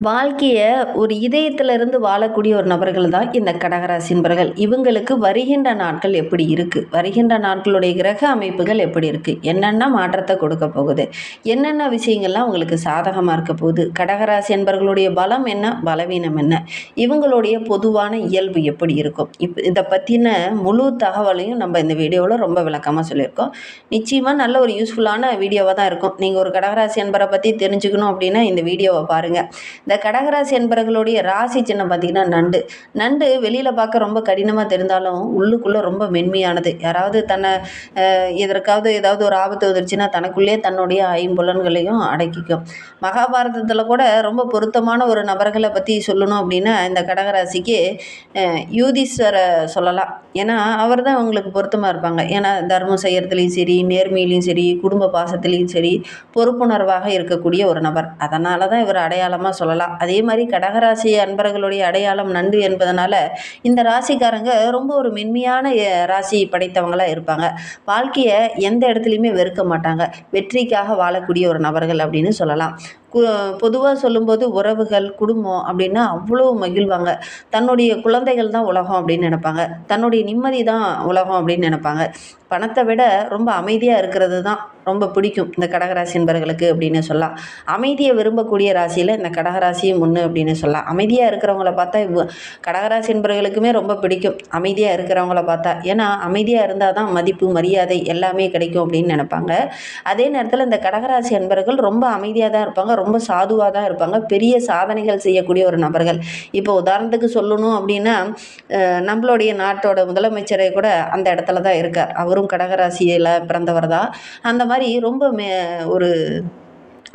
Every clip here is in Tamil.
வாழ்க்கைய ஒரு இதயத்திலிருந்து வாழக்கூடிய ஒரு நபர்கள் தான் இந்த கடகராசி நபர்கள். இவங்களுக்கு வருகின்ற நாட்கள் எப்படி இருக்கு? வருகின்ற நாட்களுடைய கிரக அமைப்புகள் எப்படி இருக்கு? என்னென்ன மாற்றத்த கொடுக்க போகுது? என்னென்ன விஷயங்கள்லாம் உங்களுக்கு சாதகமா இருக்க போகுது? கடகராசி என்பவர்களுடைய பலம் என்ன? பலவீனம் என்ன? இவங்களுடைய பொதுவான இயல்பு எப்படி இருக்கும்? இத பத்தின முழு தகவலையும் நம்ம இந்த வீடியோல ரொம்ப விளக்கமா சொல்லியிருக்கோம். நிச்சயமா நல்ல ஒரு யூஸ்ஃபுல்லான வீடியோவா தான் இருக்கும். நீங்க ஒரு கடகராசி என்பவர பத்தி தெரிஞ்சுக்கணும் அப்படின்னா இந்த வீடியோவ பாருங்க. இந்த கடகராசி என்பர்களுடைய ராசி சின்னம் பார்த்தீங்கன்னா நண்டு. நண்டு வெளியில் பார்க்க ரொம்ப கடினமாக தெரிந்தாலும் உள்ளுக்குள்ளே ரொம்ப மென்மையானது. யாராவது தன்னை எதற்காவது ஏதாவது ஒரு ஆபத்து வந்துருச்சுன்னா தனக்குள்ளேயே தன்னுடைய ஐம்புலன்களையும் அடக்கிக்கும். மகாபாரதத்தில் கூட ரொம்ப பொருத்தமான ஒரு நபர்களை பற்றி சொல்லணும் அப்படின்னா இந்த கடகராசிக்கு யூதீஸ்வரை சொல்லலாம். ஏன்னா அவர் தான் அவங்களுக்கு பொருத்தமாக இருப்பாங்க. ஏன்னா தர்மம் செய்கிறதுலையும் சரி, நேர்மையிலையும் சரி, குடும்ப பாசத்துலேயும் சரி, பொறுப்புணர்வாக இருக்கக்கூடிய ஒரு நபர். அதனால தான் இவர் அடையாளமாக சொல்லலாம். அதே மாதிரி கடகராசி அன்பர்களுடைய அடையாளம் நண்டு என்பதனால இந்த ராசிக்காரங்க ரொம்ப ஒரு மென்மையான ராசி படைத்தவங்களா இருப்பாங்க. வாழ்க்கையை எந்த இடத்துலையுமே வெறுக்க மாட்டாங்க. வெற்றிக்காக வாழக்கூடிய ஒரு நபர்கள் அப்படின்னு சொல்லலாம். பொதுவாக சொல்லும்போது உறவுகள், குடும்பம் அப்படின்னா அவ்வளோ மகிழ்வாங்க. தன்னுடைய குழந்தைகள் தான் உலகம் அப்படின்னு நினைப்பாங்க. தன்னுடைய நிம்மதி தான் உலகம் அப்படின்னு நினைப்பாங்க. பணத்தை விட ரொம்ப அமைதியாக இருக்கிறது தான் ரொம்ப பிடிக்கும் இந்த கடகராசி என்பவர்களுக்கு அப்படின்னு சொல்லலாம். அமைதியை விரும்பக்கூடிய ராசியில் இந்த கடகராசியும் ஒன்று அப்படின்னு சொல்லலாம். அமைதியாக இருக்கிறவங்கள பார்த்தா கடகராசி என்பவர்களுக்குமே ரொம்ப பிடிக்கும் அமைதியாக இருக்கிறவங்கள பார்த்தா. ஏன்னா அமைதியாக இருந்தால் தான் மதிப்பு, மரியாதை எல்லாமே கிடைக்கும் அப்படின்னு நினைப்பாங்க. அதே நேரத்தில் இந்த கடகராசி என்பவர்கள் ரொம்ப அமைதியாக தான் இருப்பாங்க. ரொம்ப சாதுவாக தான் இருப்பாங்க. பெரிய சாதனைகள் செய்யக்கூடிய ஒரு நபர்கள். இப்போ உதாரணத்துக்கு சொல்லணும் அப்படின்னா நம்மளுடைய நாட்டோட முதலமைச்சரை கூட அந்த இடத்துல தான் இருக்கார். அவரும் கடகராசியில் பிறந்தவர் தான். அந்த மாதிரி ரொம்ப ஒரு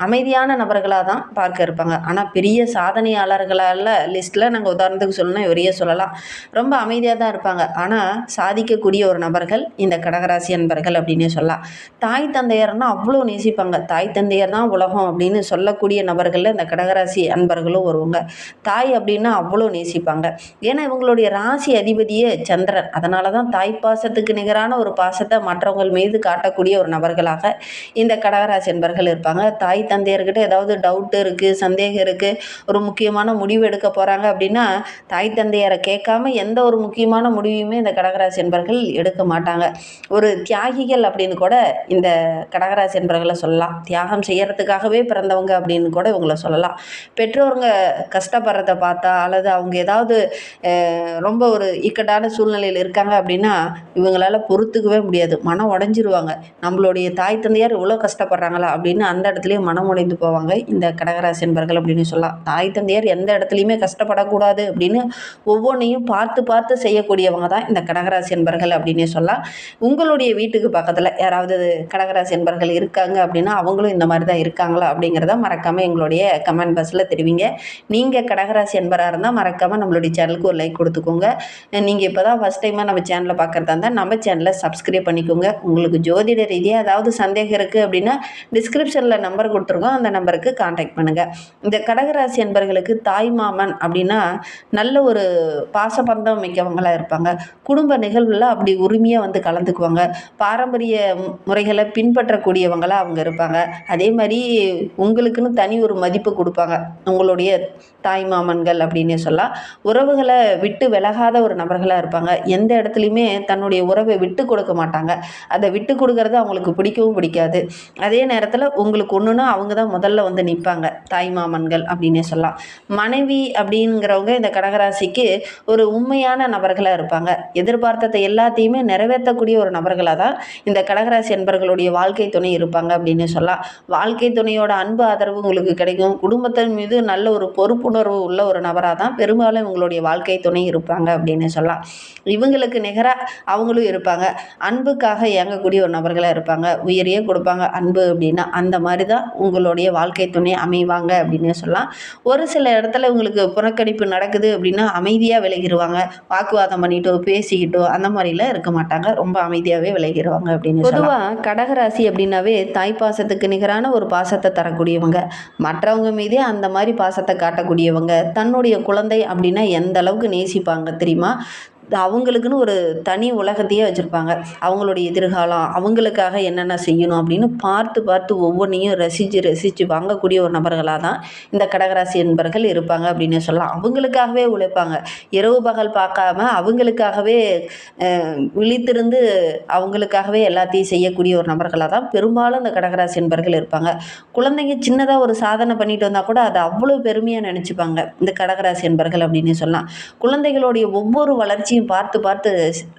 அமைதியான நபர்களாக தான் பார்க்க இருப்பாங்க. ஆனால் பெரிய சாதனையாளர்களால் லிஸ்ட்டில் நாங்கள் உதாரணத்துக்கு சொல்லணும்னா இவரையே சொல்லலாம். ரொம்ப அமைதியாக தான் இருப்பாங்க. ஆனால் சாதிக்கக்கூடிய ஒரு நபர்கள் இந்த கடகராசி அன்பர்கள் அப்படின்னே சொல்லலாம். தாய் தந்தையர்னால் அவ்வளோ நேசிப்பாங்க. தாய் தந்தையர் தான் உலகம் அப்படின்னு சொல்லக்கூடிய நபர்களில் இந்த கடகராசி அன்பர்களும் வருவாங்க. தாய் அப்படின்னா அவ்வளோ நேசிப்பாங்க. ஏன்னா இவங்களுடைய ராசி அதிபதியே சந்திரன். அதனால தான் தாய் பாசத்துக்கு நிகரான ஒரு பாசத்தை மற்றவங்கள் மீது காட்டக்கூடிய ஒரு நபர்களாக இந்த கடகராசி அன்பர்கள் இருப்பாங்க. தாய் தந்தையர்கிட்ட ஏதாவது டவுட் இருக்குது, சந்தேகம் இருக்குது, ஒரு முக்கியமான முடிவு எடுக்க போகிறாங்க அப்படின்னா தாய் தந்தையரை கேட்காம எந்த ஒரு முக்கியமான முடிவையுமே இந்த கடகராசி என்பர்கள் எடுக்க மாட்டாங்க. ஒரு தியாகிகள் அப்படின்னு கூட இந்த கடகராசி என்பர்களை சொல்லலாம். தியாகம் செய்யறதுக்காகவே பிறந்தவங்க அப்படின்னு கூட இவங்களை சொல்லலாம். பெற்றோருங்க கஷ்டப்படுறத பார்த்தா அல்லது அவங்க ஏதாவது ரொம்ப ஒரு இக்கட்டான சூழ்நிலையில் இருக்காங்க அப்படின்னா இவங்களால பொறுத்துக்கவே முடியாது. மனம் உடஞ்சிருவாங்க. நம்மளுடைய தாய் தந்தையார் இவ்வளோ கஷ்டப்படுறாங்களா அப்படின்னு அந்த இடத்துலையும் மனம் உடைந்து போவாங்க இந்த கடகராசி என்பர்கள் அப்படின்னு சொல்லலாம். தாய் தந்தையர் எந்த இடத்துலையுமே கஷ்டப்படக்கூடாது அப்படின்னு ஒவ்வொன்றையும் பார்த்து பார்த்து செய்யக்கூடியவங்க தான் இந்த கடகராசி என்பர்கள் அப்படின்னே சொல்லலாம். உங்களுடைய வீட்டுக்கு பக்கத்தில் யாராவது கடகராசி என்பர்கள் இருக்காங்க அப்படின்னா அவங்களும் இந்த மாதிரி தான் இருக்காங்களா அப்படிங்கிறத மறக்காமல் எங்களுடைய கமெண்ட் பாக்ஸில் தெரிவிங்க. நீங்கள் கடகராசி என்பராக இருந்தால் மறக்காமல் நம்மளுடைய சேனலுக்கு ஒரு லைக் கொடுத்துக்கோங்க. நீங்கள் இப்போ தான் ஃபஸ்ட் டைமாக நம்ம சேனலை பார்க்குறதா இருந்தால் நம்ம சேனலை சப்ஸ்கிரைப் பண்ணிக்கோங்க. உங்களுக்கு ஜோதிட ரீதியாக ஏதாவது சந்தேகம் இருக்குது அப்படின்னா டிஸ்கிரிப்ஷனில் நம்பர் கொடுத்துருக்கோம். அந்த நம்பருக்கு கான்டாக்ட் பண்ணுங்கள். இந்த கடகராசி என்பர்களுக்கு தாய் மாமன் அப்படின்னா நல்ல ஒரு பாசபந்தம் மிக்கவங்களாக இருப்பாங்க. குடும்ப நிகழ்வில் அப்படி உரிமையாக வந்து கலந்துக்குவாங்க. பாரம்பரிய முறைகளை பின்பற்றக்கூடியவங்களாக அவங்க இருப்பாங்க. அதே மாதிரி உங்களுக்குன்னு தனி ஒரு மதிப்பு கொடுப்பாங்க உங்களுடைய தாய் மாமன்கள் அப்படின்னே சொல்லலாம். உறவுகளை விட்டு விலகாத ஒரு நபர்களாக இருப்பாங்க. எந்த இடத்துலையுமே தன்னுடைய உறவை விட்டு கொடுக்க மாட்டாங்க. அதை விட்டு கொடுக்கறது அவங்களுக்கு பிடிக்கவும் பிடிக்காது. அதே நேரத்தில் உங்களுக்கு ஒன்றுனா அவங்க தான் முதல்ல வந்து நிற்பாங்க. தாய் மாமன்கள் அப்படின்னே சொல்லலாம். மனைவி அப்படிங்கிறவங்க இந்த கடகராசிக்கு ஒரு உண்மையான நபர்களாக இருப்பாங்க. எதிர்பார்த்ததை எல்லாத்தையுமே நிறைவேற்றக்கூடிய ஒரு நபர்களாக தான் இந்த கடகராசி என்பர்களுடைய வாழ்க்கை துணை இருப்பாங்க அப்படின்னு சொல்லலாம். வாழ்க்கை துணையோட அன்பு ஆதரவு உங்களுக்கு கிடைக்கும். குடும்பத்தின் மீது நல்ல ஒரு பொறுப்புணர்வு உள்ள ஒரு நபராக தான் பெரும்பாலும் இவங்களுடைய வாழ்க்கை துணை இருப்பாங்க அப்படின்னு சொல்லலாம். இவங்களுக்கு நிகராக அவங்களும் இருப்பாங்க. அன்புக்காக இயங்கக்கூடிய ஒரு நபர்களாக இருப்பாங்க. உயிரையே கொடுப்பாங்க அன்பு அப்படின்னா. அந்த மாதிரி தான் உங்களுடைய வாழ்க்கை துணை அமைவாங்க அப்படின்னு சொல்லலாம். ஒரு சில இடத்துல உங்களுக்கு புறக்கணிப்பு நடக்குது அப்படின்னா அமைதியாக விலகிடுவாங்க. வாக்குவாதம் பண்ணிட்டோ பேசிக்கிட்டோ அந்த மாதிரிலாம் இருக்க மாட்டாங்க. ரொம்ப அமைதியாகவே விலகிடுவாங்க அப்படின்னு பொதுவாக கடகராசி அப்படின்னாவே தாய் பாசத்துக்கு நிகரான ஒரு பாசத்தை தரக்கூடியவங்க. மற்றவங்க மீதே அந்த மாதிரி பாசத்தை காட்டக்கூடியவங்க. தன்னுடைய குழந்தை அப்படின்னா எந்த அளவுக்கு நேசிப்பாங்க தெரியுமா? அவங்களுக்குன்னு ஒரு தனி உலகத்தையே வச்சுருப்பாங்க. அவங்களுடைய எதிர்காலம், அவங்களுக்காக என்னென்ன செய்யணும் அப்படின்னு பார்த்து பார்த்து ஒவ்வொன்றையும் ரசித்து ரசித்து வாங்கக்கூடிய ஒரு நபர்களாக தான் இந்த கடகராசி என்பர்கள் இருப்பாங்க அப்படின்னு சொல்லலாம். அவங்களுக்காகவே உழைப்பாங்க. இரவு பகல் பார்க்காம அவங்களுக்காகவே விழித்திருந்து அவங்களுக்காகவே எல்லாத்தையும் செய்யக்கூடிய ஒரு நபர்களாக தான் பெரும்பாலும் இந்த கடகராசி என்பர்கள் இருப்பாங்க. குழந்தைங்க சின்னதாக ஒரு சாதனை பண்ணிட்டு வந்தால் கூட அதை அவ்வளோ பெருமையாக நினச்சிப்பாங்க இந்த கடகராசி என்பர்கள் அப்படின்னு சொல்லலாம். குழந்தைகளுடைய ஒவ்வொரு வளர்ச்சியும் பார்த்து பார்த்து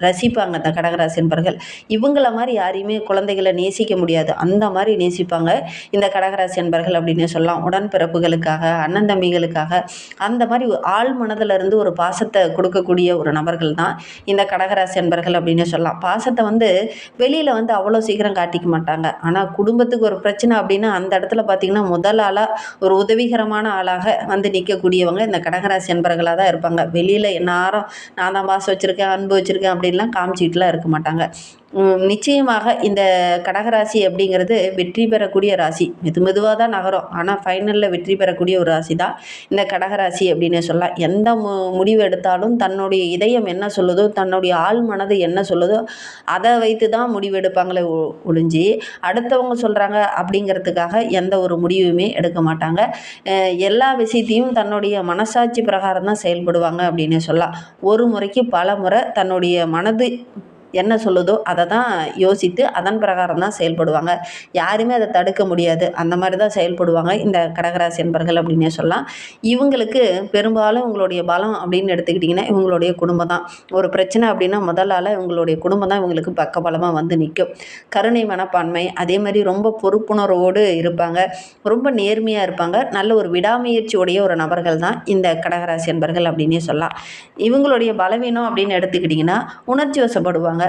ரசிப்பாங்க இந்த கடகராசி என்பர்கள். இவங்கள மாதிரி யாரையுமே குழந்தைகளை நேசிக்க முடியாது. அந்த மாதிரி நேசிப்பாங்க இந்த கடகராசி என்பர்கள் அப்படின்னு சொல்லலாம். உடன்பிறப்புகளுக்காக, அண்ணன் தம்பிகளுக்காக அந்த மாதிரி ஆழ் மனதில் இருந்து ஒரு பாசத்தை கொடுக்கக்கூடிய ஒரு நபர்கள் தான் இந்த கடகராசி என்பர்கள் அப்படின்னு சொல்லலாம். பாசத்தை வெளியில் அவ்வளோ சீக்கிரம் காட்டிக்க மாட்டாங்க. ஆனால் குடும்பத்துக்கு ஒரு பிரச்சனை அப்படின்னா அந்த இடத்துல பார்த்திங்கன்னா முதல் ஆளாக ஒரு உதவிகரமான ஆளாக நிற்கக்கூடியவங்க இந்த கடகராசி என்பர்களாக தான் இருப்பாங்க. வெளியில் எல்லாரும் நான் தான் பாசம் வச்சுருக்கேன், அன்பு வச்சுருக்கேன் அப்படின்லாம் காமிச்சிக்கிட்டுலாம் இருக்க மாட்டாங்க. நிச்சயமாக இந்த கடகராசி அப்படிங்கிறது வெற்றி பெறக்கூடிய ராசி. மெதுவாக தான் நகரும், ஆனால் ஃபைனலில் வெற்றி பெறக்கூடிய ஒரு ராசி தான் இந்த கடகராசி அப்படின்னு சொல்லலாம். எந்த முடிவு எடுத்தாலும் தன்னுடைய இதயம் என்ன சொல்லுதோ, தன்னுடைய ஆழ் மனது என்ன சொல்லுதோ அதை வைத்து தான் முடிவு எடுப்பாங்களே ஒழிஞ்சு அடுத்தவங்க சொல்கிறாங்க அப்படிங்கிறதுக்காக எந்த ஒரு முடிவுமே எடுக்க மாட்டாங்க. எல்லா விஷயத்தையும் தன்னுடைய மனசாட்சி பிரகாரம் தான் செயல்படுவாங்க அப்படின்னு சொல்லலாம். ஒரு முறைக்கு பல முறை தன்னுடைய மனது என்ன சொல்லுதோ அதை தான் யோசித்து அதன் பிரகாரம் தான் செயல்படுவாங்க. யாருமே அதை தடுக்க முடியாது. அந்த மாதிரி தான் செயல்படுவாங்க இந்த கடகராசி என்பர்கள் அப்படின்னே சொல்லலாம். இவங்களுக்கு பெரும்பாலும் இவங்களுடைய பலம் அப்படின்னு எடுத்துக்கிட்டிங்கன்னா இவங்களுடைய குடும்பம் தான். ஒரு பிரச்சனை அப்படின்னா முதலால் இவங்களுடைய குடும்பம் தான் இவங்களுக்கு பக்கபலமாக நிற்கும். கருணை மனப்பான்மை, அதே மாதிரி ரொம்ப பொறுப்புணர்வோடு இருப்பாங்க. ரொம்ப நேர்மையாக இருப்பாங்க. நல்ல ஒரு விடாமுயற்சியுடைய ஒரு நபர்கள் தான் இந்த கடகராசி என்பர்கள் அப்படின்னே சொல்லலாம். இவங்களுடைய பலவீனம் அப்படின்னு எடுத்துக்கிட்டிங்கன்னா உணர்ச்சி வசப்படுவாங்க.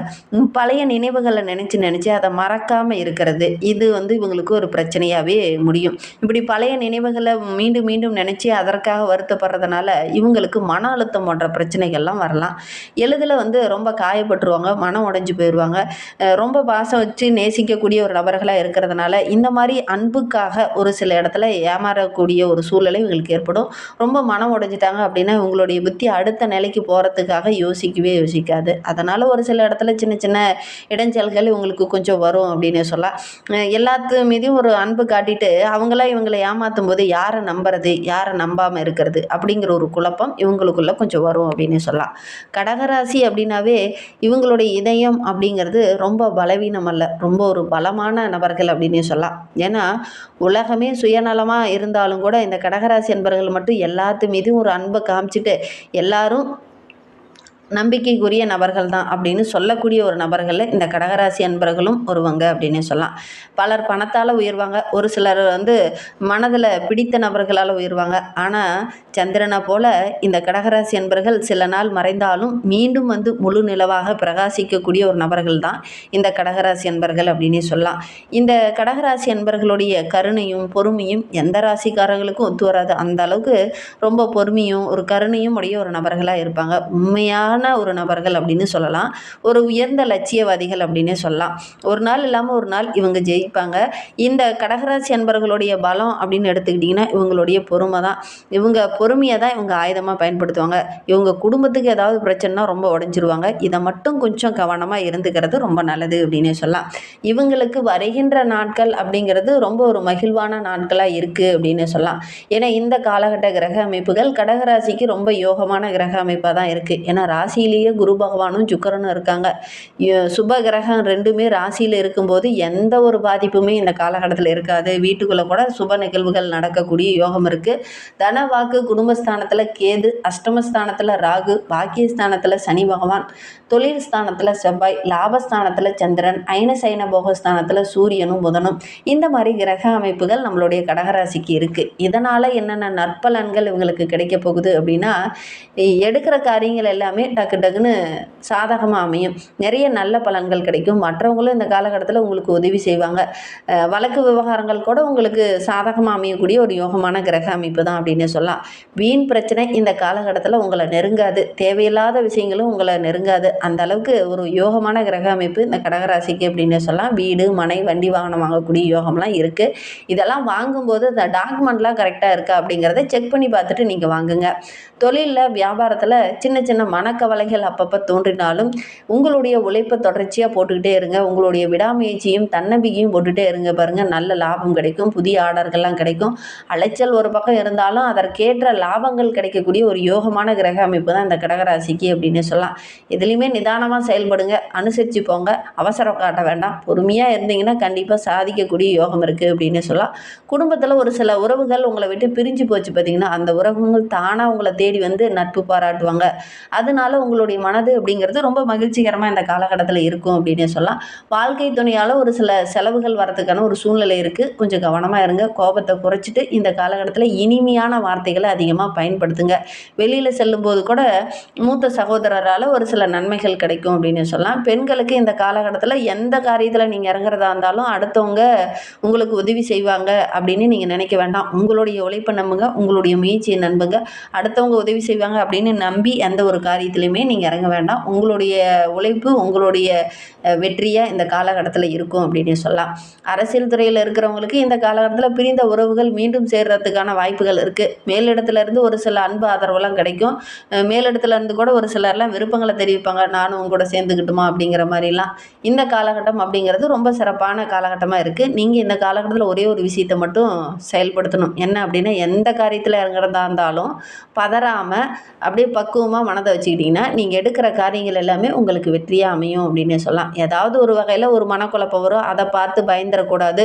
பழைய நினைவுகளை நினச்சி அதை மறக்காமல் இருக்கிறது, இது இவங்களுக்கு ஒரு பிரச்சனையாகவே முடியும். இப்படி பழைய நினைவுகளை மீண்டும் மீண்டும் நினச்சி அதற்காக வருத்தப்படுறதுனால இவங்களுக்கு மன அழுத்தம் போன்ற பிரச்சனைகள்லாம் வரலாம். எளிதில் ரொம்ப காயப்பட்டுருவாங்க, மனம் உடைஞ்சு போயிடுவாங்க. ரொம்ப பாசம் வச்சு நேசிக்கக்கூடிய ஒரு நபர்களாக இருக்கிறதுனால இந்த மாதிரி அன்புக்காக ஒரு சில இடத்துல ஏமாறக்கூடிய ஒரு சூழ்நிலை இவங்களுக்கு ஏற்படும். ரொம்ப மனம் உடைஞ்சிட்டாங்க அப்படின்னா இவங்களுடைய புத்தி அடுத்த நிலைக்கு போகிறதுக்காக யோசிக்கவே யோசிக்காது. அதனால் ஒரு சில இடத்துல சின்ன சின்ன இடைஞ்சல்கள் இவங்களுக்கு கொஞ்சம் வரும் அப்படின்னு சொல்லலாம். எல்லாத்து மீதையும் ஒரு அன்பு காட்டிட்டு அவங்களாம் இவங்களை ஏமாற்றும் போது யாரை நம்புறது, யாரை நம்பாமல் இருக்கிறது அப்படிங்கிற ஒரு குழப்பம் இவங்களுக்குள்ள கொஞ்சம் வரும் அப்படின்னு சொல்லலாம். கடகராசி அப்படின்னாவே இவங்களுடைய இதயம் அப்படிங்கிறது ரொம்ப பலவீனம் அல்ல, ரொம்ப ஒரு பலமான நபர்கள் அப்படின்னு சொல்லலாம். ஏன்னா உலகமே சுயநலமாக இருந்தாலும் கூட இந்த கடகராசி என்பவர்கள் மட்டும் எல்லாத்து மீதும் ஒரு அன்பை காமிச்சிட்டு எல்லாரும் நம்பிக்கைக்குரிய நபர்கள் தான் அப்படின்னு சொல்லக்கூடிய ஒரு நபர்களில் இந்த கடகராசி அன்பர்களும் ஒருவங்க அப்படின்னு சொல்லலாம். பலர் பணத்தால் உயர்வாங்க, ஒரு சிலர் மனதில் பிடித்த நபர்களால் உயர்வாங்க. ஆனால் சந்திரனை போல் இந்த கடகராசி அன்பர்கள் சில நாள் மறைந்தாலும் மீண்டும் முழு நிலவாக பிரகாசிக்கக்கூடிய ஒரு நபர்கள் தான் இந்த கடகராசி அன்பர்கள் அப்படின்னு சொல்லலாம். இந்த கடகராசி அன்பர்களுடைய கருணையும் பொறுமையும் எந்த ராசிக்காரர்களுக்கும் ஒத்து வராது. அந்த அளவுக்கு ரொம்ப பொறுமையும் ஒரு கருணையும் உடைய ஒரு நபர்களாக இருப்பாங்க. உண்மையாக ஒரு நபர்கள் அப்படின்னு சொல்லலாம். ஒரு உயர்ந்த லட்சியவாதிகள் அப்படின்னு சொல்லலாம். ஒரு நாள் இல்லாமல் ஒரு நாள் இவங்க ஜெயிப்பாங்க. இந்த கடகராசி அன்பர்களுடைய பலம் அப்படின்னு எடுத்துக்கிட்டிங்கன்னா இவங்களுடைய பொறுமை தான். இவங்க பொறுமையை தான் இவங்க ஆயுதமாக பயன்படுத்துவாங்க. இவங்க குடும்பத்துக்கு ஏதாவது பிரச்சனைனா ரொம்ப உடஞ்சிருவாங்க. இதை மட்டும் கொஞ்சம் கவனமாக இருந்துக்கிறது ரொம்ப நல்லது அப்படின்னு சொல்லலாம். இவங்களுக்கு வருகின்ற நாட்கள் அப்படிங்கிறது ரொம்ப ஒரு மகிழ்வான நாட்களாக இருக்குது அப்படின்னு சொல்லலாம். ஏன்னா இந்த காலகட்ட கிரக அமைப்புகள் கடகராசிக்கு ரொம்ப யோகமான கிரக அமைப்பாக தான் இருக்குது. ஏன்னா ராசியிலேயே குரு பகவானும் சுக்கிரனும் இருக்காங்க. சுப கிரகம் ரெண்டுமே ராசியில் இருக்கும்போது எந்த ஒரு பாதிப்புமே இந்த காலகட்டத்தில் இருக்காது. வீட்டுக்குள்ளே கூட சுப நிகழ்வுகள் நடக்கக்கூடிய யோகம் இருக்குது. தன வாக்கு குடும்பஸ்தானத்தில் கேது, அஷ்டமஸ்தானத்தில் ராகு, பாக்கியஸ்தானத்தில் சனி பகவான், தொழில் ஸ்தானத்தில் செவ்வாய், லாபஸ்தானத்தில் சந்திரன், அயன சயன போகஸ்தானத்தில் சூரியனும் புதனும், இந்த மாதிரி கிரக அமைப்புகள் நம்மளுடைய கடகராசிக்கு இருக்குது. இதனால் என்னென்ன நற்பலன்கள் இவங்களுக்கு கிடைக்க போகுது அப்படின்னா எடுக்கிற காரியங்கள் எல்லாமே டக்கு டக்குன்னு சாதகமாக அமையும். நிறைய நல்ல பலன்கள் கிடைக்கும். மற்றவங்களும் இந்த காலகட்டத்தில் உங்களுக்கு உதவி செய்வாங்க. வழக்கு விவகாரங்கள் கூட உங்களுக்கு சாதகமாக அமையக்கூடிய ஒரு யோகமான கிரக அமைப்பு தான் அப்படின்னு சொல்லலாம். வீண் பிரச்சனை இந்த காலகட்டத்தில் உங்களை நெருங்காது. தேவையில்லாத விஷயங்களும் உங்களை நெருங்காது. அந்த அளவுக்கு ஒரு யோகமான கிரக அமைப்பு இந்த கடகராசிக்கு அப்படின்னு சொல்லலாம். வீடு, மனை, வண்டி, வாகனம் வாங்கக்கூடிய யோகம்லாம் இருக்குது. இதெல்லாம் வாங்கும்போது இந்த டாக்குமெண்ட்லாம் கரெக்டாக இருக்கா அப்படிங்கிறத செக் பண்ணி பார்த்துட்டு நீங்கள் வாங்குங்க. தொழிலில் வியாபாரத்தில் சின்ன சின்ன மனக்கவலை மனக்கவலைகள் அப்பப்போ தோன்றினாலும் உங்களுடைய உழைப்பை தொடர்ச்சியாக போட்டுக்கிட்டே இருங்க. உங்களுடைய விடாமுயற்சியும் தன்னம்பிக்கையும் போட்டுகிட்டே இருங்க. பாருங்கள், நல்ல லாபம் கிடைக்கும், புதிய ஆர்டர்கள்லாம் கிடைக்கும். அலைச்சல் ஒரு பக்கம் இருந்தாலும் அதற்கேற்ற லாபங்கள் கிடைக்கக்கூடிய ஒரு யோகமான கிரக அமைப்பு தான் இந்த கடகராசிக்கு அப்படின்னு சொல்லலாம். எதுலேயுமே நிதானமாக செயல்படுங்க, அனுசரித்து போங்க, அவசரம் காட்ட வேண்டாம். பொறுமையாக இருந்தீங்கன்னா கண்டிப்பாக சாதிக்கக்கூடிய யோகம் இருக்குது அப்படின்னு சொல்லலாம். குடும்பத்தில் ஒரு சில உறவுகள் உங்களை விட்டு பிரிஞ்சு போச்சு பார்த்தீங்கன்னா, அந்த உறவுகள் தானாக உங்களை தேடி வந்து நட்பு பாராட்டுவாங்க. அதனால உங்களுடைய மனது அப்படிங்கிறது ரொம்ப மகிழ்ச்சிகரமாக இந்த காலகட்டத்தில் இருக்கும் அப்படின்னு சொல்லலாம். வாழ்க்கை துணையால் ஒரு சில செலவுகள் வரதுக்கான ஒரு சூழ்நிலை இருக்குது. கொஞ்சம் கவனமாக இருங்க. கோபத்தை குறைச்சிட்டு இந்த காலகட்டத்தில் இனிமையான வார்த்தைகளை அதிகமாக பயன்படுத்துங்க. வெளியில் செல்லும்போது கூட மூத்த சகோதரரால் ஒரு சில நன்மைகள் கிடைக்கும் அப்படின்னு சொல்லலாம். பெண்களுக்கு இந்த காலகட்டத்தில் எந்த காரியத்தில் நீங்கள் இறங்குறதா இருந்தாலும் அடுத்தவங்க உங்களுக்கு உதவி செய்வாங்க அப்படின்னு நீங்கள் நினைக்க வேண்டாம். உங்களுடைய உழைப்பை நம்புங்க, உங்களுடைய முயற்சியை நம்புங்க. அடுத்தவங்க உதவி செய்வாங்க அப்படின்னு நம்பி எந்த ஒரு காரியத்திலையுமே நீங்கள் இறங்க வேண்டாம். உங்களுடைய உழைப்பு உங்களுடைய வெற்றியாக இந்த காலகட்டத்தில் இருக்கும் அப்படின்னு சொல்லலாம். அரசியல் துறையில் இருக்கிறவங்களுக்கு இந்த காலகட்டத்தில் பிரிந்த உறவுகள் மீண்டும் சேர்றதுக்கான வாய்ப்புகள் இருக்குது. மேலிடத்துலேருந்து ஒரு சில அன்பு ஆதரவுலாம் கிடைக்கும். மேலிடத்துலேருந்து கூட ஒரு சிலர்லாம் விருப்பங்களை தெரிவிப்பாங்க, நானும் உங்க கூட சேர்ந்துக்கிட்டுமா அப்படிங்கிற மாதிரிலாம். இந்த காலகட்டம் அப்படிங்கிறது ரொம்ப சிறப்பான காலகட்டமாக இருக்குது. நீங்கள் இந்த காலகட்டத்தில் ஒரே ஒரு விஷயத்தை மட்டும் செயல்படுத்தணும். என்ன அப்படின்னா, எந்த காரியத்தில் இறங்குறதா இருந்தாலும் பதறாமல் அப்படியே பக்குவமாக மனதை வச்சுக்கிட்டிங்கன்னா நீங்கள் எடுக்கிற காரியங்கள் எல்லாமே உங்களுக்கு வெற்றியாக அமையும் அப்படின்னு சொல்லலாம். ஏதாவது ஒரு வகையில் ஒரு மனக்குழப்பம் வரும், அதை பார்த்து பயந்துடக்கூடாது.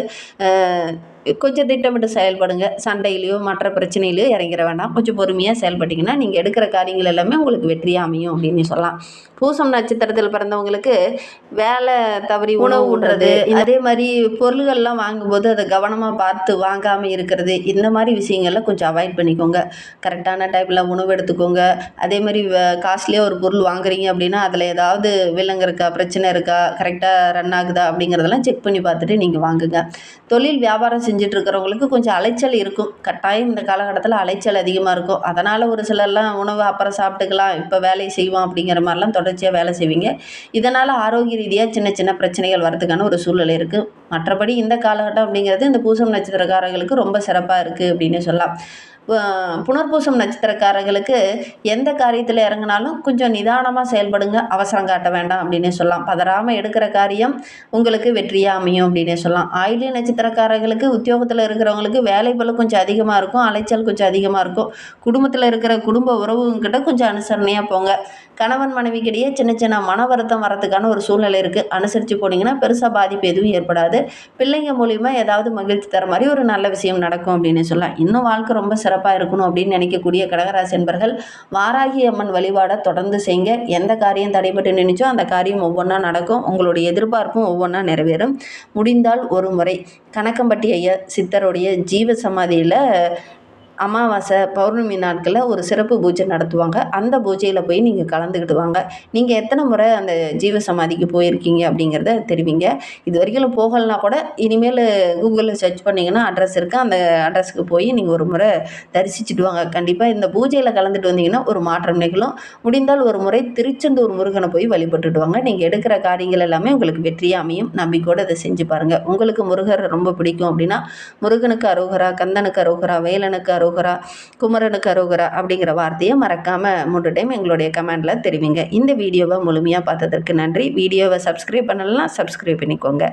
கொஞ்சம் திட்டமிட்டு செயல்படுங்க. சண்டையிலையோ மற்ற பிரச்சனையிலையோ இறங்கிட வேண்டாம். கொஞ்சம் பொறுமையாக செயல்பட்டிங்கன்னா நீங்கள் எடுக்கிற காரியங்கள் எல்லாமே உங்களுக்கு வெற்றியாக அமையும் அப்படின்னு சொல்லலாம். பூசம் நட்சத்திரத்தில் பிறந்தவங்களுக்கு வேலை தவறி உணவு உண்றது, அதே மாதிரி பொருள்கள்லாம் வாங்கும்போது அதை கவனமாக பார்த்து வாங்காமல் இருக்கிறது, இந்த மாதிரி விஷயங்கள்லாம் கொஞ்சம் அவாய்ட் பண்ணிக்கோங்க. கரெக்டான டைப்பில் உணவு எடுத்துக்கோங்க. அதே மாதிரி காஸ்ட்லியாக ஒரு பொருள் வாங்குறீங்க அப்படின்னா அதில் ஏதாவது வில்லங்க இருக்கா, பிரச்சனை இருக்கா, கரெக்டாக ரன் ஆகுதா அப்படிங்கிறதெல்லாம் செக் பண்ணி பார்த்துட்டு நீங்கள் வாங்குங்க. தொழில் வியாபாரம் செஞ்சுட்டு இருக்கிறவங்களுக்கு கொஞ்சம் அலைச்சல் இருக்கும். கட்டாயம் இந்த காலகட்டத்தில் அலைச்சல் அதிகமாக இருக்கும். அதனால் ஒரு சிலர்லாம் உணவு அப்புறம் சாப்பிட்டுக்கலாம், இப்போ வேலையை செய்வோம் அப்படிங்கிற மாதிரிலாம் தொடர்ச்சியாக வேலை செய்வீங்க. இதனால் ஆரோக்கிய ரீதியாக சின்ன சின்ன பிரச்சனைகள் வரதுக்கான ஒரு சூழ்நிலை இருக்குது. மற்றபடி இந்த காலகட்டம் அப்படிங்கிறது இந்த பூசம் நட்சத்திரக்காரர்களுக்கு ரொம்ப சிறப்பாக இருக்குது அப்படின்னு சொல்லலாம். புனர்பூசம் நட்சத்திரக்காரர்களுக்கு எந்த காரியத்தில் இறங்கினாலும் கொஞ்சம் நிதானமாக செயல்படுங்க, அவசரம் காட்ட வேண்டாம் அப்படின்னே சொல்லலாம். பதறாமல் எடுக்கிற காரியம் உங்களுக்கு வெற்றியாக அமையும் அப்படின்னே சொல்லலாம். ஆயில்ய நட்சத்திரக்காரர்களுக்கு உத்தியோகத்தில் இருக்கிறவங்களுக்கு வேலை பளு கொஞ்சம் அதிகமாக இருக்கும், அலைச்சல் கொஞ்சம் அதிகமாக இருக்கும். குடும்பத்தில் இருக்கிற குடும்ப உறவுங்கிட்ட கொஞ்சம் அனுசரணையாக போங்க. கணவன் மனைவிக்கிடையே சின்ன சின்ன மன வருத்தம் வரதுக்கான ஒரு சூழ்நிலை இருக்குது. அனுசரித்து போனீங்கன்னா பெருசாக பாதிப்பு எதுவும் ஏற்படாது. பிள்ளைங்க மூலிமா ஏதாவது மகிழ்ச்சி தர மாதிரி ஒரு நல்ல விஷயம் நடக்கும் அப்படின்னு சொல்லலாம். இன்னும் வாழ்க்கை ரொம்ப சிறப்பாக இருக்கணும் அப்படின்னு நினைக்கக்கூடிய கடகராசி என்பர்கள் வாராகி அம்மன் வழிபாடை தொடர்ந்து செய்யுங்க. எந்த காரியம் தடைபட்டு நினைச்சோ அந்த காரியம் ஒவ்வொன்றா நடக்கும். உங்களுடைய எதிர்பார்ப்பும் ஒவ்வொன்றா நிறைவேறும். முடிந்தால் ஒரு முறை கணக்கம்பட்டி ஐயா சித்தருடைய ஜீவ சமாதியில் அமாவாசை பௌர்ணமி நாட்களில் ஒரு சிறப்பு பூஜை நடத்துவாங்க. அந்த பூஜையில் போய் நீங்கள் கலந்துக்கிட்டு வாங்க. நீங்கள் எத்தனை முறை அந்த ஜீவ சமாதிக்கு போயிருக்கீங்க அப்படிங்கிறத தெரிவிங்க. இது வரைக்கும் போகலைன்னா கூட இனிமேல் கூகுளில் சர்ச் பண்ணிங்கன்னா அட்ரஸ் இருக்குது. அந்த அட்ரஸுக்கு போய் நீங்கள் ஒரு முறை தரிசிச்சுட்டு வாங்க. கண்டிப்பாக இந்த பூஜையில் கலந்துட்டு வந்தீங்கன்னா ஒரு மாற்றம் நிகழும். முடிந்தால் ஒரு முறை திருச்செந்தூர் முருகனை போய் வழிபட்டுட்டு வாங்க. நீங்கள் எடுக்கிற காரியங்கள் எல்லாமே உங்களுக்கு வெற்றியாக அமையும். நம்பிக்கையோடு அதை செஞ்சு பாருங்கள். உங்களுக்கு முருகர் ரொம்ப பிடிக்கும் அப்படின்னா முருகனுக்கு அரோகரா, கந்தனுக்கு அரோகரா, வேலனுக்கு அரோகரா, குமரனுக்கு அரோகரா அப்படிங்கிற வார்த்தையை மறக்காமல் 3 டைம் எங்களுடைய கமெண்டில் தெரிவிங்க. இந்த வீடியோவை முழுமையாக பார்த்ததற்கு நன்றி. வீடியோவை சப்ஸ்கிரைப் பண்ணலாம், சப்ஸ்கிரைப் பண்ணிக்கோங்க.